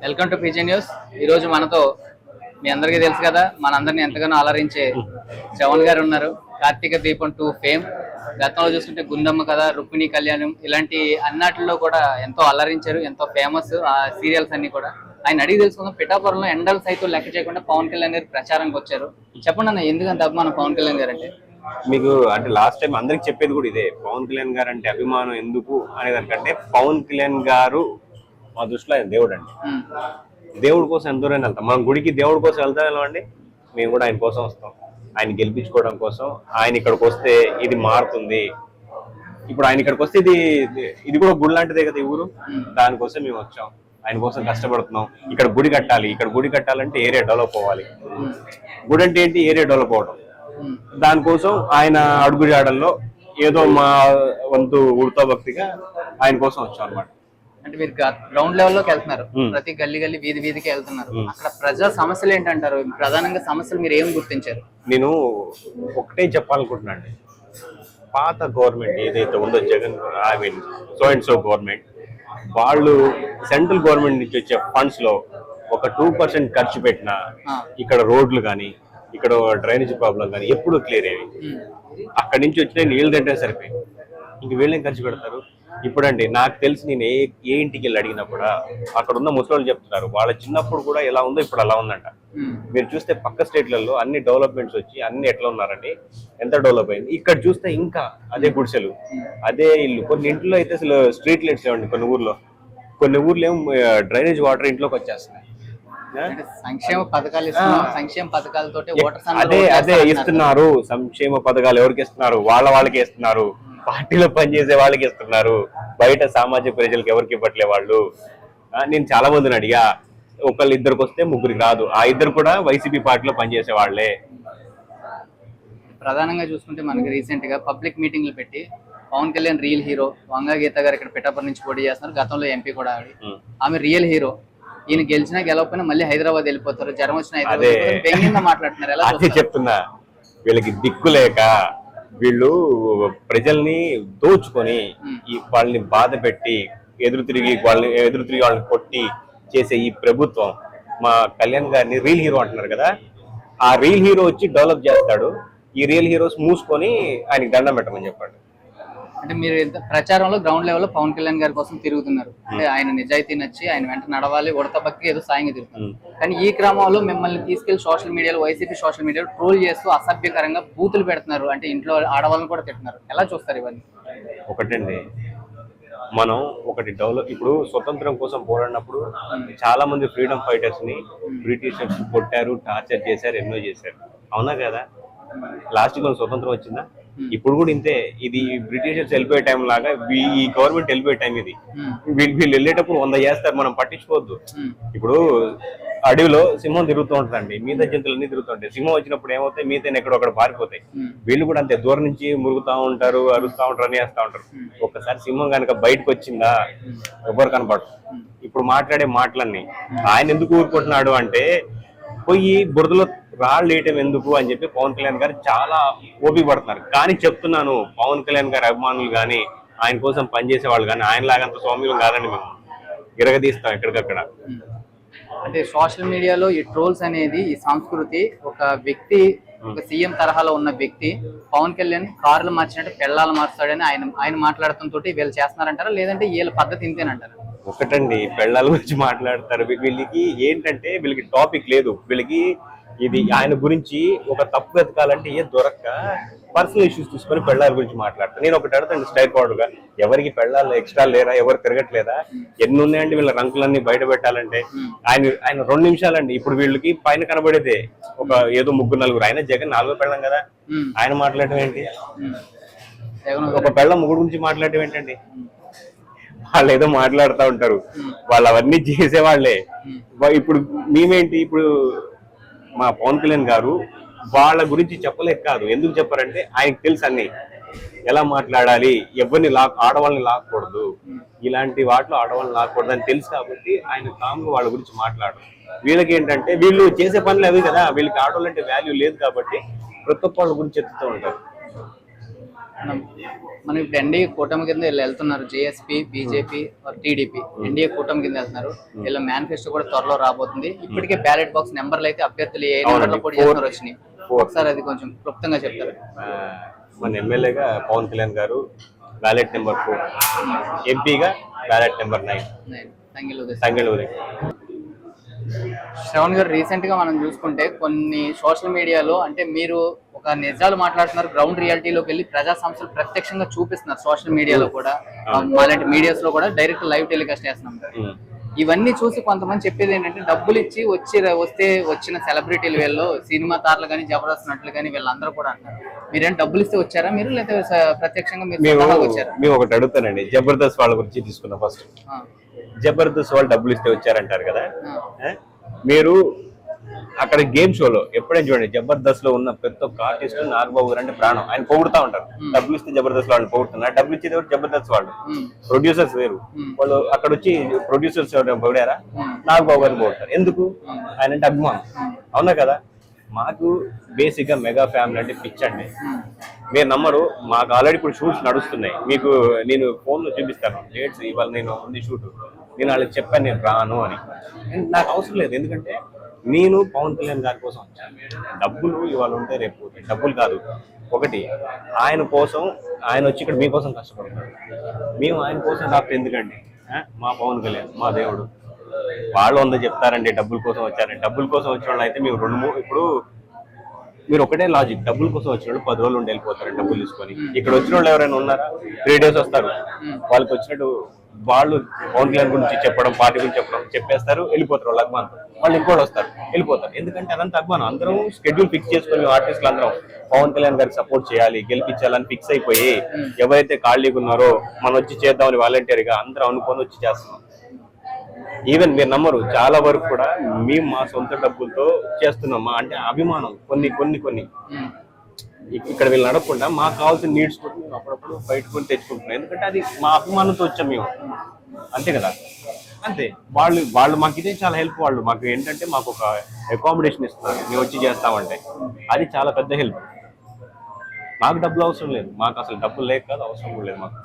Welcome to PG news. ఈరోజు మనతో మీ అందరికీ తెలుసు కదా, మనందరినీ ఎంతగానో అలరించే శ్రవణ్ గారు ఉన్నారు. కార్తీక దీపం 2 ఫేమ్. గతంలో చూసుకుంటే గుండమ్మ కథ, రుక్మిణి కళ్యాణం ఇలాంటి అన్నిటిలో కూడా ఎంతో అలరించారు, ఎంతో ఫేమస్ ఆ సీరియల్స్ అన్ని కూడా. ఆయన అడిగి తెలుసుకుందాం. పిఠాపురంలో ఎండలు సైతం లెక్క చేయకుండా పవన్ కళ్యాణ్ గారు ప్రచారంకి వచ్చారు. చెప్పండి అన్న, ఎందుకంత అభిమానం పవన్ కళ్యాణ్ గారు అంటే? మీకు అంటే లాస్ట్ టైం అందరికి చెప్పేది కూడా ఇదే, పవన్ కళ్యాణ్ గారు అంటే అభిమానం ఎందుకు అనేదానికంటే, పవన్ కళ్యాణ్ గారు మా దృష్టిలో ఆయన దేవుడు అండి. దేవుడి కోసం ఎంత దూరం వెళ్తాం. మనం గుడికి దేవుడి కోసం వెళ్తాం అండి, మేము కూడా ఆయన కోసం వస్తాం. ఆయన గెలిపించుకోవడం కోసం. ఆయన ఇక్కడికి వస్తే ఇది మారుతుంది. ఇప్పుడు ఆయన ఇక్కడికి వస్తే ఇది కూడా గుడి లాంటిదే కదా ఈ ఊరు. దానికోసం మేము వచ్చాం, ఆయన కోసం కష్టపడుతున్నాం. ఇక్కడ గుడి కట్టాలి, ఇక్కడ గుడి కట్టాలంటే ఏరియా డెవలప్ అవ్వాలి. గుడి అంటే ఏంటి? ఏరియా డెవలప్ అవ్వడం. దానికోసం ఆయన అడుగుజాడల్లో ఏదో మా వంతు ఉడతా భక్తిగా ఆయన కోసం వచ్చాం అనమాట. అంటే మీరు గ్రౌండ్ లెవెల్లోకి వెళ్తున్నారు, ప్రతి గల్లీ వీధి వీధికి వెళ్తున్నారు. అక్కడ ప్రజా సమస్యలు ఏంటంటారు? ప్రధానంగా సమస్యలు మీరు ఏం గుర్తించారు? నేను ఒకటే చెప్పాలనుకుంటున్నాను. పాత గవర్నమెంట్ ఏదైతే ఉందో, Jagan so and so government, వాళ్ళు సెంట్రల్ గవర్నమెంట్ నుంచి వచ్చే ఫండ్స్ లో ఒక 2% ఖర్చు పెట్టినా ఇక్కడ రోడ్లు కానీ, ఇక్కడ డ్రైనేజ్ ప్రాబ్లం కానీ ఎప్పుడు క్లియర్ అయ్యి, అక్కడి నుంచి వచ్చిన నీళ్ళు తింటే సరిపోయి, ఇంక వీళ్ళేం ఖర్చు పెడతారు? ఇప్పుడండి నాకు తెలిసి నేను ఏ ఇంటికి వెళ్ళి అడిగినా కూడా అక్కడ ఉన్న ముసలోళ్ళు చెప్తున్నారు, వాళ్ళ చిన్నప్పుడు కూడా ఎలా ఉందో ఇప్పుడు అలా ఉందంట. మీరు చూస్తే పక్క స్టేట్లలో అన్ని డెవలప్మెంట్స్ వచ్చి అన్ని ఎట్లా ఉన్నారండి, ఎంత డెవలప్ అయింది. ఇక్కడ చూస్తే ఇంకా అదే గుడిసెలు, అదే ఇల్లు. కొన్ని ఇంట్లో అయితే అసలు స్ట్రీట్ లైట్స్ లేవండి. కొన్ని ఊర్లు ఏమో డ్రైనేజ్ వాటర్ ఇంట్లోకి వచ్చేస్తున్నాయి. సంక్షేమ పథకాలు సంక్షేమ పథకాలతో అదే ఇస్తున్నారు. సంక్షేమ పథకాలు ఎవరికి ఇస్తున్నారు? వాళ్ళకి ఇస్తున్నారు. పార్టీలో పనిచేసే వాళ్ళకి ఇస్తున్నారు, బయట సామాజిక ప్రజలకు ఎవరికి ఇవ్వట్లే వాళ్ళు. నేను చాలా మందిని అడిగా, ఒకళ్ళు ఇద్దరికి వస్తే ముగ్గురికి రాదు. ఆ ఇద్దరు కూడా వైసీపీ పార్టీలో పనిచేసే వాళ్ళే. ప్రధానంగా చూసుకుంటే మనకి రీసెంట్ గా పబ్లిక్ మీటింగ్లు పెట్టి పవన్ కళ్యాణ్ రియల్ హీరో, వంగా గీత గారు ఇక్కడ పిఠాపురం నుంచి పోటీ చేస్తున్నారు. గతంలో ఎంపీ కూడా ఆమె రియల్ హీరో. ఈయన గెలిచినా గెలవకపోయినా మళ్ళీ హైదరాబాద్ వెళ్ళిపోతారు, జ్వరం వచ్చిన హైదరాబాద్ మాట్లాడుతున్నారు. ఎలా చెప్తున్నా, వీళ్ళకి దిక్కు లేక వీళ్ళు ప్రజల్ని దోచుకొని వాళ్ళని బాధ పెట్టి ఎదురు తిరిగి వాళ్ళని కొట్టి చేసే ఈ ప్రభుత్వం మా కళ్యాణ్ గారిని రియల్ హీరో అంటున్నారు కదా. ఆ రియల్ హీరో వచ్చి డెవలప్ చేస్తాడు. ఈ రియల్ హీరోస్ మూసుకొని ఆయనకి దండం పెట్టమని చెప్పాడు. అంటే మీరు ప్రచారంలో గ్రౌండ్ లెవెల్లో పవన్ కళ్యాణ్ గారి కోసం తిరుగుతున్నారు. అంటే ఆయన నిజాయితీ నచ్చి ఆయన వెంట నడవాలి, ఉడత పక్కకి ఏదో సాయంగా తిరుగుతున్నారు. కానీ ఈ క్రమంలో మిమ్మల్ని తీసుకెళ్లి సోషల్ మీడియాలో, వైసీపీ సోషల్ మీడియాలో ట్రోల్ చేస్తూ అసభ్యకరంగా బూతులు పెడుతున్నారు. అంటే ఇంట్లో ఆడవాళ్ళని కూడా తిడుతున్నారు. ఎలా చూస్తారు ఇవన్నీ? ఒకటండి, మనం డెవలప్, ఇప్పుడు స్వతంత్రం కోసం పోరాడినప్పుడు చాలా మంది ఫ్రీడమ్ ఫైటర్స్ ని బ్రిటిషర్స్ కొట్టారు, టార్చర్ చేశారు, ఎన్నో చేశారు. అవునా కదా? లాస్ట్ మనకు స్వతంత్రం వచ్చిందా? ఇప్పుడు కూడా ఇంతే. ఇది బ్రిటిషర్స్ వెళ్ళిపోయే టైం లాగా ఈ గవర్నమెంట్ వెళ్ళిపోయే టైం ఇది. వీళ్ళు వెళ్ళేటప్పుడు 100 చేస్తారు, మనం పట్టించుకోవద్దు. ఇప్పుడు అడవిలో సింహం తిరుగుతూ ఉంటుందండి, మిగతా జంతువులన్నీ తిరుగుతుంటాయి. సింహం వచ్చినప్పుడు ఏమవుతాయి? మిగతా ఎక్కడొక్కడ పారిపోతాయి. వీళ్ళు కూడా అంతే, దూరం నుంచి మురుగుతూ ఉంటారు, అరుస్తూ ఉంటారు, అని వేస్తూ ఉంటారు. ఒక్కసారి సింహం కనుక బయటకు వచ్చిందా ఎవరు కనపడరు. ఇప్పుడు మాట్లాడే మాటలన్నీ ఆయన ఎందుకు ఊరుకుంటున్నాడు అంటే, పోయి బురదలో రాళ్ళు వేయటం ఎందుకు అని చెప్పి పవన్ కళ్యాణ్ గారు చాలా ఓపిక పడుతున్నారు. కానీ చెప్తున్నాను, పవన్ కళ్యాణ్ గారి అభిమానులు కానీ, ఆయన కోసం పనిచేసే వాళ్ళు కానీ ఆయనలాగంత సౌమ్యం కాదండి. మేము ఇరగదీస్తాం ఎక్కడికక్కడ. అంటే సోషల్ మీడియాలో ఈ ట్రోల్స్ అనేది, ఈ సంస్కృతి, ఒక వ్యక్తి, ఒక సీఎం తరహాలో ఉన్న వ్యక్తి పవన్ కళ్యాణ్ కార్లు మార్చినట్టు పెళ్ళాలు మార్చాడని ఆయన మాట్లాడటంతో వీళ్ళు చేస్తున్నారంటారా, లేదంటే వీళ్ళ పద్ధతి ఇంతేనంటారా? ఒకటండి, పెళ్ళాల గురించి మాట్లాడతారు. వీళ్ళకి ఏంటంటే వీళ్ళకి టాపిక్ లేదు. వీళ్ళకి ఇది ఆయన గురించి ఒక తప్పు వెతకాలంటే ఏ దొరక్క పర్సనల్ ఇష్యూస్ తీసుకొని పెళ్ళాల గురించి మాట్లాడతారు. నేను ఒకటి అడుగుతాను స్ట్రైట్ ఫార్వర్డ్ గా, ఎవరికి పెళ్ళాలు ఎక్స్ట్రా లేరా? ఎవరు తిరగట్లేదా? ఎన్ని ఉన్నాయండి వీళ్ళ రంకులన్నీ బయట పెట్టాలంటే? ఆయన 2 నిమిషాలండి. ఇప్పుడు వీళ్ళకి పైన కనబడేదే ఒక ఏదో 3-4. ఆయన జగన్ 4వ పెళ్ళం కదా, ఆయన మాట్లాడటం ఏంటి? ఒక పెళ్ళం 3 గురించి మాట్లాడటం ఏంటండి? వాళ్ళు ఏదో మాట్లాడుతూ ఉంటారు, వాళ్ళు అవన్నీ చేసేవాళ్లే. ఇప్పుడు మేమేంటి? ఇప్పుడు మా పవన్ కళ్యాణ్ గారు వాళ్ళ గురించి చెప్పలేక కాదు. ఎందుకు చెప్పారంటే ఆయనకు తెలుసు అన్ని ఎలా మాట్లాడాలి, ఎవరిని ఆడవాళ్ళని లాక్కూడదు, ఇలాంటి వాటిలో ఆడవాళ్ళని లాక్కూడదు అని తెలుసు. కాబట్టి ఆయన కామ్గా వాళ్ళ గురించి మాట్లాడరు. వీళ్ళకి ఏంటంటే వీళ్ళు చేసే పనులు అవి కదా, వీళ్ళకి ఆడవాళ్ళంటే వాల్యూ లేదు కాబట్టి ప్రతి ఒక్క వాళ్ళ గురించి చెప్తూ ఉంటారు. మనం ఇప్పుడు ఎన్డీఏ కూటమి కింద వీళ్ళు వెళ్తున్నారు, జేఎస్పీ, బీజేపీ, టీడీపీ ఎన్డీఏ కూటమి కింద వెళ్తున్నారు. వీళ్ళ మేనిఫెస్టో కూడా త్వరలో రాబోతుంది. ఇప్పటికే బ్యాలెట్ బాక్స్ నెంబర్లు అయితే అభ్యర్థులు ఏ నెంబర్లో పోటీ చేస్తున్నారు వచ్చినాయి. ఒకసారి అది కొంచెం క్లుప్తంగా చెప్తారు. మన ఎమ్మెల్యేగా పవన్ కళ్యాణ్ గారు బ్యాలెట్ నెంబర్ 4, ఎంపీగా బ్యాలెట్ నెంబర్ 9 తంగెలూరి. శ్రవణ్ గారు, రీసెంట్ గా మనం చూసుకుంటే కొన్ని సోషల్ మీడియాలో అంటే మీరు ఒక నిజాలు మాట్లాడుతున్నారు, గ్రౌండ్ రియాలిటీలోకి వెళ్ళి ప్రజా సమస్యలు ప్రత్యక్షంగా చూపిస్తున్నారు. సోషల్ మీడియాలో కూడా అలాంటి మీడియాస్ లో కూడా డైరెక్ట్ లైవ్ టెలికాస్ట్ చేస్తున్నాం. ఇవన్నీ చూసి కొంతమంది చెప్పేది ఏంటంటే డబ్బులు ఇచ్చి వస్తే వచ్చిన సెలబ్రిటీలు వీళ్ళు సినిమా తారలు కానీ, జబర్దస్త్ నటులు కానీ వీళ్ళందరూ కూడా అంటారు. మీరేం డబ్బులు ఇస్తే వచ్చారా మీరు, లేకపోతే ప్రత్యక్షంగా మీరు వచ్చారా? మేము ఒకటి అడుగుతానండి, జబర్దస్త్ వాళ్ళ గురించి తీసుకున్నాం. ఫస్ట్ జబర్దస్త్ వాళ్ళు డబ్బులు ఇస్తే వచ్చారంటారు కదా, మీరు అక్కడ గేమ్ షోలో ఎప్పుడైనా చూడండి, జబర్దస్త్ లో ఉన్న ప్రతి ఒక్క ఆర్టిస్ట్ నాగబాబు గారు అంటే ప్రాణం, ఆయన పొగుడుతా ఉంటారు. డబ్బులు ఇస్తే జబర్దస్త్ వాళ్ళు పొగుడుతున్నారు, డబ్బులు ఇచ్చేది ఎవరు? జబర్దస్త్ వాళ్ళు. ప్రొడ్యూసర్స్ వేరు, వాళ్ళు అక్కడ వచ్చి ప్రొడ్యూసర్స్ పొగిడారా, నాగబాబు గారు పొగుడతారు. ఎందుకు? ఆయన అంటే అభిమానం. అవునా కదా? మాకు బేసిక్ గా మెగా ఫ్యామిలీ అంటే పిచ్చండి. మీరు నమ్మరు, మాకు ఆల్రెడీ ఇప్పుడు షూట్స్ నడుస్తున్నాయి. మీకు నేను ఫోన్ లో చూపిస్తాను డేట్స్. ఇవాళ నేను ఉంది షూట్, నేను వాళ్ళకి చెప్పాను నేను రాను అని. నాకు అవసరం లేదు, ఎందుకంటే నేను పవన్ కళ్యాణ్ గారి కోసం వచ్చాను. డబ్బులు ఇవాళ ఉంటే రేపు పోతాయి. డబ్బులు కాదు, ఒకటి ఆయన కోసం, ఆయన వచ్చి ఇక్కడ మీకోసం కష్టపడతారు. మేము ఆయన కోసం కాకపోతే ఎందుకండి? మా పవన్ కళ్యాణ్ మా దేవుడు. వాళ్ళు ఉందో చెప్తారండి డబ్బుల కోసం వచ్చారండి. డబ్బుల కోసం వచ్చిన వాళ్ళు అయితే మేము ఇప్పుడు మీరు ఒకటే లాజిక్, డబ్బుల కోసం వచ్చిన వాళ్ళు 10 రోజులు ఉండి వెళ్ళిపోతారు డబ్బులు తీసుకొని. ఇక్కడ వచ్చిన వాళ్ళు ఎవరైనా ఉన్నారా? 3 days వస్తారు. వాళ్ళకి వచ్చినట్టు వాళ్ళు పవన్ కళ్యాణ్ గురించి చెప్పడం, పార్టీ గురించి చెప్పేస్తారు, వెళ్ళిపోతారు. వాళ్ళ అభిమానం వాళ్ళు ఇంకోటి వస్తారు, వెళ్ళిపోతారు. ఎందుకంటే అదంతా అభిమానం. అందరం షెడ్యూల్ ఫిక్స్ చేసుకొని ఆర్టిస్టులు అందరం పవన్ కళ్యాణ్ గారికి సపోర్ట్ చేయాలి, గెలిపించాలని ఫిక్స్ అయిపోయి ఎవరైతే ఖాళీగా ఉన్నారో మనం వచ్చి చేద్దామని వాలంటీర్ గా అందరం అనుకొని వచ్చి చేస్తున్నాం. ఈవెన్ మీరు నమ్మరు, చాలా వరకు కూడా మేము మా సొంత డబ్బులతో చేస్తున్నామా అంటే అభిమానం. కొన్ని ఇక్కడ వీళ్ళు నడకుండా మాకు కావాల్సిన నీడ్స్ కూడా మేము అప్పుడప్పుడు బయటకొని తెచ్చుకుంటున్నాం. ఎందుకంటే అది మా అభిమానంతో వచ్చాం మేము, అంతే కదా. అంతే, వాళ్ళు మాకు ఇదే చాలా హెల్ప్. వాళ్ళు మాకు ఏంటంటే మాకు ఒక అకామిడేషన్ ఇస్తున్నారు, మేము వచ్చి చేస్తామంటే అది చాలా పెద్ద హెల్ప్. మాకు డబ్బులు అవసరం లేదు, మాకు అసలు డబ్బులు లేక కాదు, అవసరం కూడా లేదు మాకు.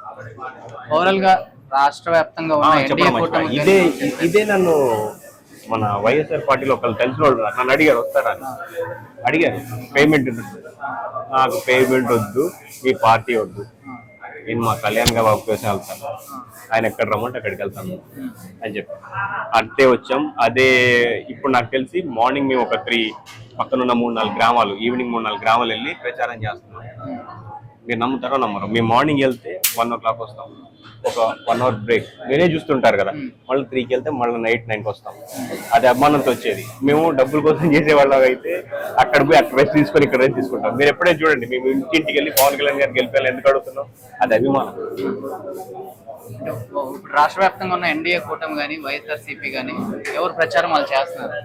ఓవరాల్ గా రాష్ట్ర వ్యాప్తంగా ఇదే నన్ను మన వైఎస్ఆర్ పార్టీలో ఒకళ్ళు తెలిసిన వాళ్ళు నన్ను అడిగారు, వస్తారా అని అడిగారు. పేమెంట్ నాకు పేమెంట్ వద్దు, మీ పార్టీ వద్దు, నేను మా కళ్యాణ్ బాబు కోసం వెళ్తాను, ఆయన ఎక్కడ రమ్మంటే అక్కడికి వెళ్తాను అని చెప్పి అట్టే వచ్చాం. అదే ఇప్పుడు నాకు తెలిసి మార్నింగ్ మేము ఒక 3 పక్కనున్న 3-4 గ్రామాలు, ఈవినింగ్ 3-4 గ్రామాలు వెళ్ళి ప్రచారం చేస్తున్నాం. మీరు నమ్ముతారో నమ్మరు, మేము మార్నింగ్ వెళ్తే 1 o'clock వస్తాం, ఒక 1 hour బ్రేక్. మీరే చూస్తుంటారు కదా, మళ్ళీ 3కి వెళ్తే మళ్ళీ నైట్ 9కి వస్తాం. అది అభిమానంతో వచ్చేది. మేము డబ్బుల కోసం చేసేవాళ్ళం అయితే అక్కడ పోయి అక్కడ రెస్ట్ తీసుకొని ఇక్కడ రెస్ట్ తీసుకుంటాం. మీరు ఎప్పుడైనా చూడండి, మేము ఇంటింటికి వెళ్ళి పవన్ కళ్యాణ్ గారికి గెలిపేయాలి ఎందుకు అడుగుతున్నాం, అది అభిమానం. ఇప్పుడు రాష్ట్ర వ్యాప్తంగా ఉన్న ఎన్డీఏ కూటమి కానీ, వైఎస్ఆర్సీపీ కానీ ఎవరు ప్రచారం వాళ్ళు చేస్తున్నారు?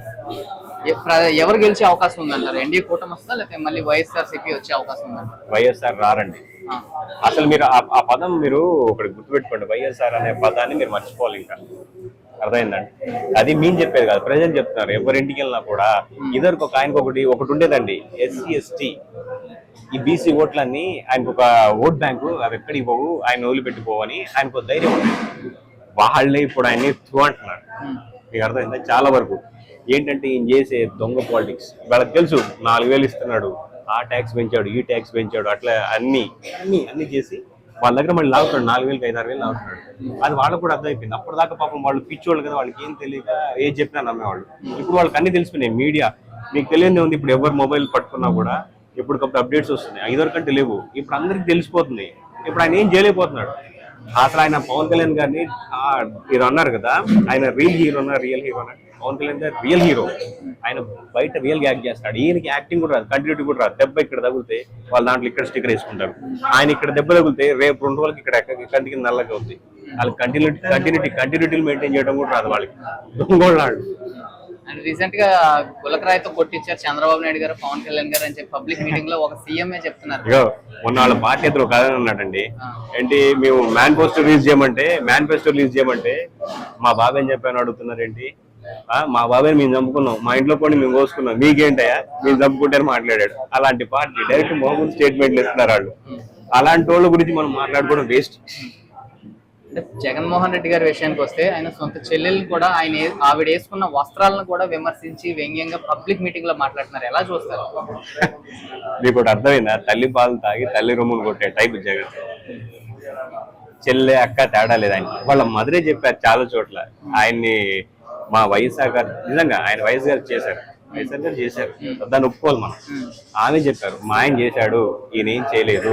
ఎవరు గెలిచే అవకాశం ఉందంటారు? ఎన్డీఏ కూటమి వస్తుందా, లేకపోతే మళ్ళీ వైఎస్ఆర్సీపీ వచ్చే అవకాశం ఉందంటారు? వైఎస్ఆర్ రారండి. అసలు మీరు ఆ పదం మీరు ఒకటి గుర్తుపెట్టుకోండి, వైఎస్ఆర్ అనే పదాన్ని మీరు మర్చిపోవాలి. ఇంకా అర్థమైందండి? అది మేము చెప్పేది కాదు, ప్రజలు చెప్తున్నారు. ఎవరింటికి వెళ్ళినా కూడా ఇద్దరికి ఆయనకు ఒకటి ఉండేదండి, SC ST ఈ BC ఓట్లన్నీ ఆయనకు ఒక ఓట్ బ్యాంకు, అవి ఎక్కడికి పోవు, ఆయన వదిలిపెట్టిపోవని ఆయనకు ధైర్యం ఉంది. వాళ్ళే ఇప్పుడు ఆయన్ని త్రూ అంటున్నాడు. మీకు అర్థమైందా? చాలా వరకు ఏంటంటే ఈయన చేసే దొంగ పాలిటిక్స్. వాళ్ళకి తెలుసు 4,000 ఇస్తున్నాడు, ఆ ట్యాక్స్ పెంచాడు, ఈ ట్యాక్స్ పెంచాడు, అట్లా అన్ని చేసి వాళ్ళ దగ్గర మళ్ళీ లాగుతాడు. 4,000 5,000 లాగుతున్నాడు. అది వాళ్ళకు కూడా అర్థమైపోయింది. అప్పటిదాకా పాపం వాళ్ళు పిచ్చోళ్ళు కదా, వాళ్ళకి ఏం తెలియక ఏం చెప్పినా నమ్మేవాళ్ళు. ఇప్పుడు వాళ్ళకి అన్ని తెలిసిపోయినాయి. మీడియా మీకు తెలియదే ఉంది. ఇప్పుడు ఎవరు మొబైల్ పట్టుకున్నా కూడా ఎప్పటికప్పుడు అప్డేట్స్ వస్తున్నాయి. 5 వరకు అంటే లేవు, ఇప్పుడు అందరికి తెలిసిపోతుంది. ఇప్పుడు ఆయన ఏం చేయలేకపోతున్నాడు. అసలు ఆయన పవన్ కళ్యాణ్ గారిని మీరు అన్నారు కదా, ఆయన రియల్ హీరోనా, పవన్ కళ్యాణ్ గారు రియల్ హీరో. ఆయన బయట రియల్ గా యాక్ట్ చేస్తాడు. ఈయనకి యాక్టింగ్ కూడా రాదు, కంటిన్యూటీ కూడా రాదు. దెబ్బ ఇక్కడ తగిలితే వాళ్ళ దాంట్లో ఇక్కడ స్టిక్కర్ వేసుకుంటారు. ఆయన ఇక్కడ దెబ్బ తగిలితే రేపు 2 రోజులకి ఇక్కడ కంటికి నల్లగా అవుతాయి. వాళ్ళకి కంటిన్యూటీ మెయింటైన్ చేయడం కూడా రాదు వాళ్ళకి. దొంగోళ్ళాడు. అండ్ రీసెంట్ గా గులకరాయితో కొట్టించారు చంద్రబాబు నాయుడు గారు, పవన్ కళ్యాణ్ గారు అని చెప్పి పబ్లిక్ మీటింగ్ లో ఒక సీఎం చెప్తున్నారు. మొన్న వాళ్ళ పార్టీ ఎదురు కాదని అన్నాడండి. ఏంటి మేము మేనిఫెస్టో రిలీజ్ చేయమంటే మా బాబాయ్ అని చెప్పాను అడుగుతున్నారేంటి? మా బాబాయ్ మేము చంపుకున్నాం, మా ఇంట్లో కొన్ని మేము కోసుకున్నాం, మీకేంటయ్యా మేము చంపుకుంటే మాట్లాడాడు. అలాంటి పార్టీ డైరెక్ట్ మోహన్ స్టేట్మెంట్లు ఇస్తున్నారు వాళ్ళు. అలాంటి వాళ్ళ గురించి మనం మాట్లాడుకోవడం వేస్ట్. అంటే జగన్మోహన్ రెడ్డి గారి విషయానికి వస్తే ఆయన సొంత చెల్లెల్ని కూడా ఆవిడ వేసుకున్న వస్త్రాలను కూడా విమర్శించి వ్యంగ్యంగా పబ్లిక్ మీటింగ్ లో మాట్లాడుతున్నారు. ఎలా చూస్తారు? మీకు ఒకటి అర్థమైందా? తల్లి పాలు తాగి తల్లి రొమ్ములు కొట్టే టైప్ జగన్. చెల్లె అక్క తేడా లేదు ఆయన. వాళ్ళ మదరే చెప్పారు చాలా చోట్ల ఆయన్ని మా వైఎస్ఆర్ గారు, నిజంగా ఆయన వైఎస్ గారు చేశారు, వైఎస్ఆర్ గారు చేశారు, దాన్ని ఒప్పుకోవాలి మనం. ఆమె చెప్పారు మా ఆయన చేశాడు, ఈయనేం చేయలేదు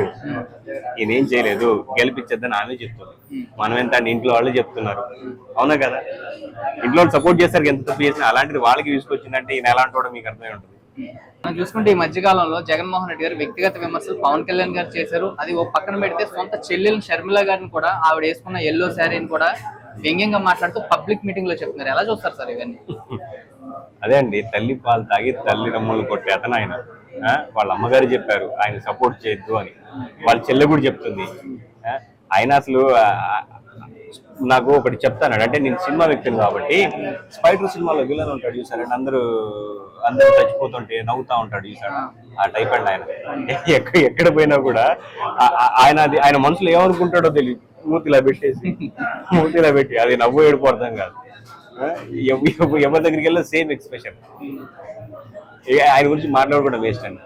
గెలిపించద్దని ఆమె చెప్తుంది. మనం ఎంత ఇంట్లో వాళ్ళు చెప్తున్నారు, అవునా కదా? ఇంట్లో వాళ్ళు సపోర్ట్ చేస్తారు ఎంత తప్పు చేసినా. అలాంటిది వాళ్ళకి తీసుకొచ్చిందంటే ఈయన ఎలాంటి వాడో మీకు అర్థమై ఉంటుంది. మనం చూసుకుంటే ఈ మధ్య కాలంలో జగన్మోహన్ రెడ్డి గారు వ్యక్తిగత విమర్శలు పవన్ కళ్యాణ్ గారు చేశారు. అది ఓ పక్కన పెడితే సొంత చెల్లెలు షర్మిల గారిని కూడా ఆవిడ వేసుకున్న ఎల్లో శారీని కూడా వ్యంగ్యంగా మాట్లాడుతూ పబ్లిక్ మీటింగ్ లో చెప్తున్నారు. ఎలా చూస్తారు సార్ ఇవన్నీ? అదే అండి, తల్లి పాలు తాగి తల్లి రమ్ములు కొట్టే అతను ఆయన. వాళ్ళ అమ్మగారు చెప్పారు ఆయన సపోర్ట్ చేయొద్దు అని, వాళ్ళ చెల్లె కూడా చెప్తుంది. ఆయన అసలు నాకు ఒకటి చెప్తాను, అంటే నేను సినిమా వ్యక్తిని కాబట్టి, స్పైడర్ సినిమాలో విలన్ ఉంటాడు చూసారండి, అందరూ చచ్చిపోతుంటే నవ్వుతా ఉంటాడు చూసాడు, ఆ టైప్ అండి ఆయన. ఎక్కడ పోయినా కూడా ఆయన మనసులో ఏమనుకుంటాడో తెలియదు, మూతిలా పెట్టి అది నవ్వు ఏడుపు అర్థం కాదు. ఎవరి దగ్గరికి వెళ్ళినా సేమ్ ఎక్స్ప్రెషన్. ఆయన గురించి మాట్లాడుకోవడం వేస్ట్ అండి.